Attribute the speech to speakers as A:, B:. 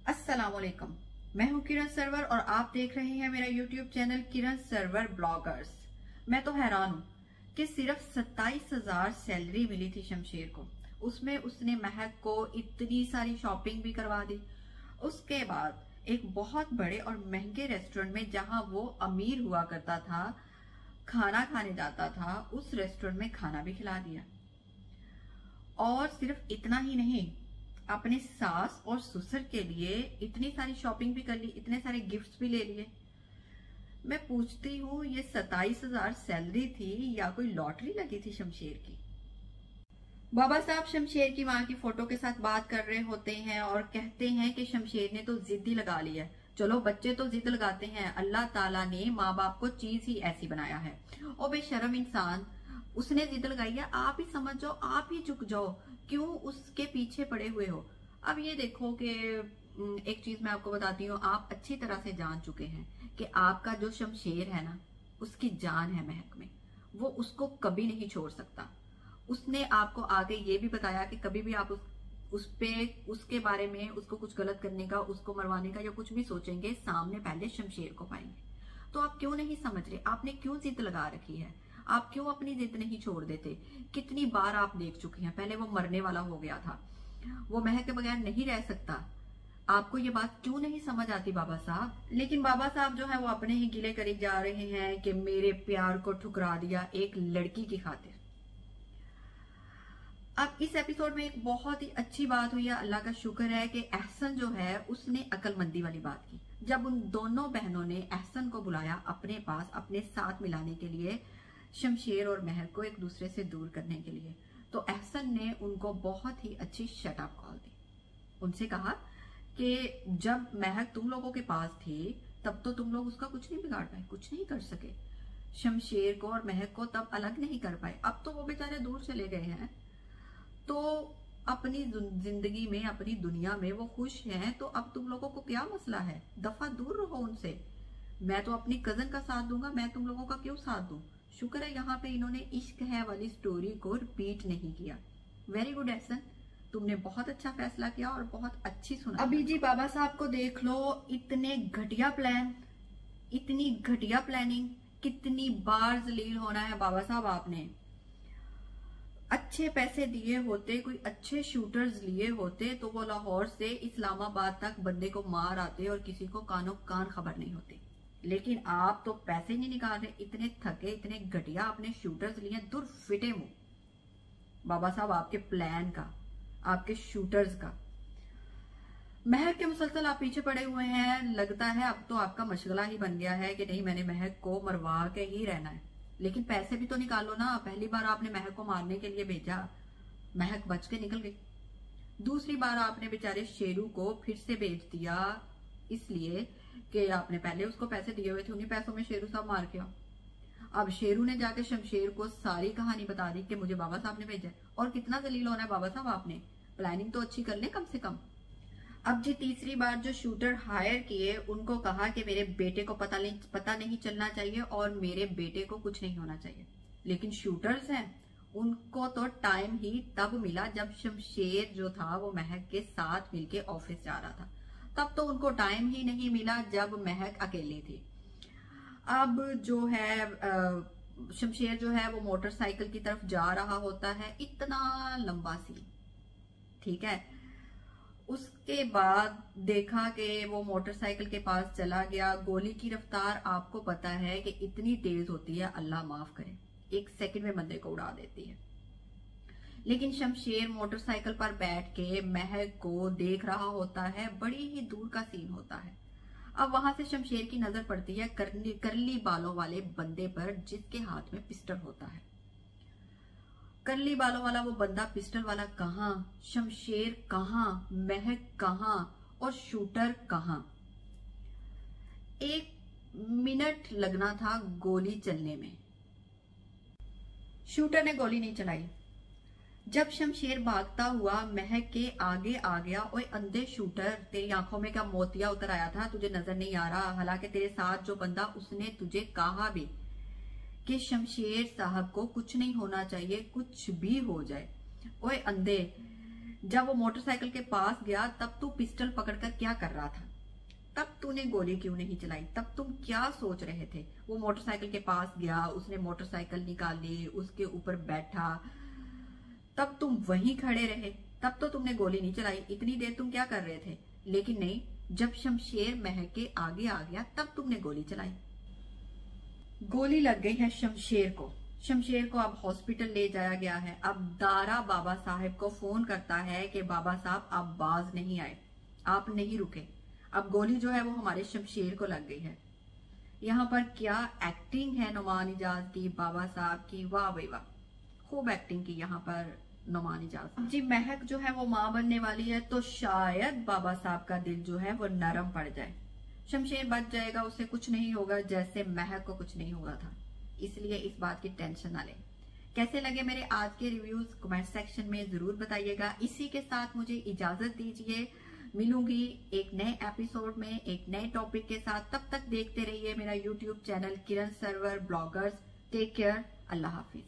A: अस्सलामुअलैकुम। मैं हूँ किरण सरवर और आप देख रहे हैं मेरा यूट्यूब चैनल किरण सरवर ब्लॉगर्स। मैं तो हैरान हूँ कि सिर्फ 27,000 सैलरी मिली थी शमशेर को, उसमें उसने महक को इतनी सारी शॉपिंग भी करवा दी। उसके बाद एक बहुत बड़े और महंगे रेस्टोरेंट में, जहां वो अमीर हुआ करता था, खाना खाने जाता था, उस रेस्टोरेंट में खाना भी खिला दिया। और सिर्फ इतना ही नहीं, अपने सास और ससुर के लिए इतनी सारी शॉपिंग भी कर ली, इतने सारे गिफ्ट्स भी ले लिए। मैं पूछती हूँ, ये 27,000 सैलरी थी या कोई लॉटरी लगी थी शमशेर की? बाबा साहब शमशेर की माँ की फोटो के साथ बात कर रहे होते हैं और कहते हैं कि शमशेर ने तो जिद ही लगा ली है। चलो, बच्चे तो जिद लगाते हैं, अल्लाह ताला ने माँ बाप को चीज ही ऐसी बनाया है। और बेशरम इंसान, उसने जिद लगाई है, आप ही समझ जाओ, आप ही झुक जाओ, क्यों उसके पीछे पड़े हुए हो? अब ये देखो कि एक चीज मैं आपको बताती हूँ, आप अच्छी तरह से जान चुके हैं कि आपका जो शमशेर है ना, उसकी जान है महक में, वो उसको कभी नहीं छोड़ सकता। उसने आपको आगे ये भी बताया कि कभी भी आप उस पे उसके बारे में, उसको कुछ गलत करने का, उसको मरवाने का या कुछ भी सोचेंगे, सामने पहले शमशेर को पाएंगे। तो आप क्यों नहीं समझ रहे? आपने क्यों जिद लगा रखी है? आप क्यों अपनी जिद नहीं छोड़ देते? कितनी बार आप देख चुके हैं, पहले वो मरने वाला हो गया था, वो महक के बगैर नहीं रह सकता। आपको ये बात क्यों नहीं समझ आती बाबा साहब? लेकिन बाबा साहब जो है वो अपने ही गिले करी जा रहे हैं कि मेरे प्यार को ठुकरा दिया एक लड़की की खातिर। अब इस एपिसोड में एक बहुत ही अच्छी बात हुई है, अल्लाह का शुक्र है कि एहसन जो है उसने अकलमंदी वाली बात की। जब उन दोनों बहनों ने एहसन को बुलाया अपने पास, अपने साथ मिलाने के लिए, शमशेर और महक को एक दूसरे से दूर करने के लिए, तो एहसन ने उनको बहुत ही अच्छी शट अप कॉल दी। उनसे कहा कि जब महक तुम लोगों के पास थी तब तो तुम लोग उसका कुछ नहीं बिगाड़ पाए, कुछ नहीं कर सके, शमशेर को और महक को तब अलग नहीं कर पाए। अब तो वो बेचारे दूर चले गए हैं, तो अपनी जिंदगी में, अपनी दुनिया में वो खुश हैं, तो अब तुम लोगों को क्या मसला है? दफा दूर रहो उनसे। मैं तो अपनी कजन का साथ दूंगा, मैं तुम लोगों का क्यों साथ दूं? शुक्र है यहाँ पे इन्होंने इश्क है वाली स्टोरी को रिपीट नहीं किया। वेरी गुड एहसन, तुमने बहुत अच्छा फैसला किया और बहुत अच्छी सुना। अभी जी बाबा साहब को देख लो, इतने घटिया प्लान, इतनी घटिया प्लानिंग, कितनी बार जलील होना है बाबा साहब आपने। अच्छे पैसे दिए होते, कोई अच्छे शूटर्स लिए होते, तो वो लाहौर से इस्लामाबाद तक बंदे को मार आते और किसी को कानो कान खबर नहीं होती। लेकिन आप तो पैसे नहीं निकाल रहे, इतने थके, इतने घटिया आपने शूटर्स लिए, दूर फिटे मुंह बाबा साहब आपके प्लान का, आपके शूटर्स का। महक के मुसलसल आप पीछे पड़े हुए हैं। लगता है अब तो आपका मशगला ही बन गया है कि नहीं, मैंने महक को मरवा के ही रहना है। लेकिन पैसे भी तो निकालो ना। पहली बार आपने महक को मारने के लिए भेजा, महक बच के निकल गई। दूसरी बार आपने बेचारे शेरू को फिर से भेज दिया, इसलिए कि आपने पहले उसको पैसे दिए हुए थे, उन्हीं पैसों में शेरू साहब मार के आओ। अब शेरू ने जाके शमशेर को सारी कहानी बता दी कि मुझे बाबा साहब ने भेजा। और कितना जलील होना है बाबा साहब आपने? प्लानिंग तो अच्छी कर ले कम से कम। अब जी तीसरी बार जो शूटर हायर किए, उनको कहा कि मेरे बेटे को पता नहीं चलना चाहिए और मेरे बेटे को कुछ नहीं होना चाहिए। लेकिन शूटर्स हैं, उनको तो टाइम ही तब मिला जब शमशेर जो था वो महक के साथ मिलके ऑफिस जा रहा था। तब तो उनको टाइम ही नहीं मिला जब महक अकेली थी। अब जो है शमशेर जो है वो मोटरसाइकिल की तरफ जा रहा होता है, इतना लंबा सीन, ठीक है। उसके बाद देखा कि वो मोटरसाइकिल के पास चला गया। गोली की रफ्तार आपको पता है कि इतनी तेज होती है, अल्लाह माफ करे, 1 सेकंड में बंदे को उड़ा देती है। लेकिन शमशेर मोटरसाइकिल पर बैठ के महक को देख रहा होता है, बड़ी ही दूर का सीन होता है। अब वहां से शमशेर की नजर पड़ती है करली बालों वाले बंदे पर, जिसके हाथ में पिस्टल होता है। करली बालों वाला वो बंदा, पिस्टल वाला कहाँ, शमशेर कहाँ, महक कहाँ और शूटर कहाँ? 1 मिनट लगना था गोली चलने में, शूटर ने गोली नहीं चलाई। जब शमशेर भागता हुआ महक के आगे आ गया, ओए अंधे शूटर, तेरी आंखों में क्या मोतिया उतर आया था? तुझे नजर नहीं आ रहा? हालांकि तेरे साथ जो बंदा, उसने तुझे कहा भी कि शमशेर साहब को कुछ नहीं होना चाहिए, कुछ भी हो जाए। ओए अंधे, जब वो मोटरसाइकिल के पास गया तब तू पिस्टल पकड़कर क्या कर रहा था? तब तूने गोली क्यों नहीं चलाई? तब तुम क्या सोच रहे थे? वो मोटरसाइकिल के पास गया, उसने मोटरसाइकिल निकाली, उसके ऊपर बैठा, तब तुम वहीं खड़े रहे, तब तो तुमने गोली नहीं चलाई। इतनी देर तुम क्या कर रहे थे? लेकिन नहीं, जब शमशेर महक के आगे आ गया तब तुमने गोली चलाई। गोली लग गई है शमशेर को। शमशेर को अब हॉस्पिटल ले जाया गया है। अब दारा बाबा साहब को फोन करता है कि बाबा साहब आप बाज नहीं आए, आप नहीं रुके, अब गोली जो है वो हमारे शमशेर को लग गई है। यहाँ पर क्या एक्टिंग है नुमान इजाज की, बाबा साहब की, वाह भाई वाह, खूब एक्टिंग की यहाँ पर नुमान इजाज जी। महक जो है वो माँ बनने वाली है, तो शायद बाबा साहब का दिल जो है वो नरम पड़ जाए, शमशेर बच जाएगा, उसे कुछ नहीं होगा जैसे महक को कुछ नहीं हुआ था। इसलिए इस बात की टेंशन ना लें। कैसे लगे मेरे आज के रिव्यूज कमेंट सेक्शन में जरूर बताइएगा। इसी के साथ मुझे इजाजत दीजिए, मिलूंगी एक नए एपिसोड में एक नए टॉपिक के साथ। तब तक देखते रहिए मेरा यूट्यूब चैनल किरण सर्वर ब्लॉगर्स। टेक केयर, अल्लाह हाफिज।